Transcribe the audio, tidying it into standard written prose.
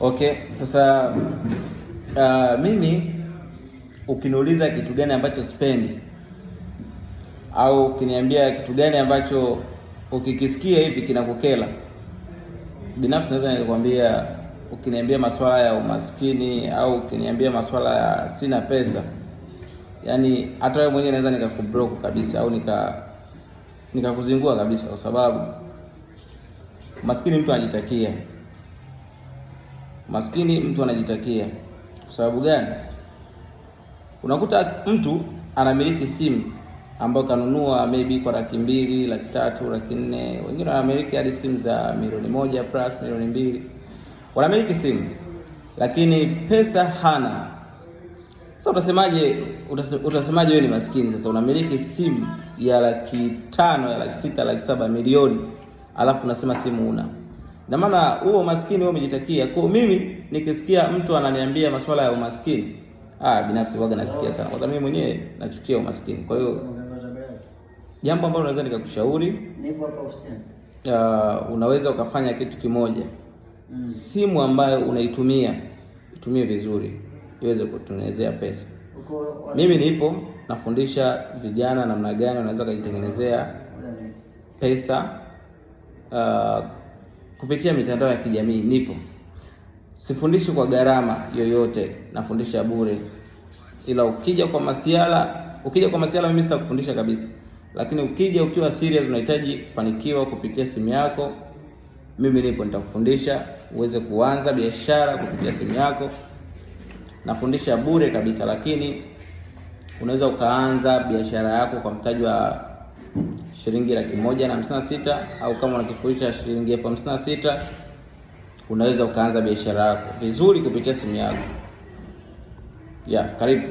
Okay, sasa mimi ukiniuliza kitu gani ambacho sipendi au ukiniambia kitu gani ambacho ukikisikia hivi kinakukera, binafsi naweza nikwambia, ukiniambia masuala ya umaskini au ukiniambia masuala ya sina pesa, yani hata wewe mwenyewe naweza nikakublock kabisa au nikakuzingua kabisa, kwa sababu maskini mtu anajitakia. Maskini mtu anajitakia. Kwa sababu gani? Unakuta mtu anamiliki simu ambayo kanunua maybe kwa 200,000, 300,000, 400,000, wengine wanamiliki hadi simu za milioni 1 plus milioni 2. Wanamiliki simu lakini pesa hana. Sasa utasemaje wewe ni maskini? Sasa unamiliki simu ya 500,000, ya 600,000, 700,000 milioni, alafu unasema simu una. Na maana huo umaskini wewe umejitakia. Kwa mimi nikisikia mtu ananiambia masuala ya umaskini, binafsi waga nachukia sana. Kwa sababu mimi mwenyewe nachukia umaskini. Kwa hiyo jambo ambalo naweza nikakushauri, unaweza ukafanya kitu kimoja. Simu ambayo unaitumia itumie vizuri, iweze kutengenezea pesa. Mimi nipo nafundisha vijana namna gani wanaweza kujitengenezea pesa kupitia mitandao ya kijamii. Nipo, sifundishi kwa gharama yoyote, nafundisha bure. Ila ukija kwa masiala mimi sitakufundisha kabisa. Lakini ukija ukiwa serious, unahitaji kufanikiwa kupitia simu yako, mimi nipo, nitakufundisha uweze kuanza biashara kupitia simu yako. Nafundisha bure kabisa, lakini unaweza ukaanza biashara yako kwa mtaji wa shilingi 156,000 au kama unakifurisha shilingi 56,000, unaweza ukaanza biashara yako vizuri kupitia simu yako. Karibu.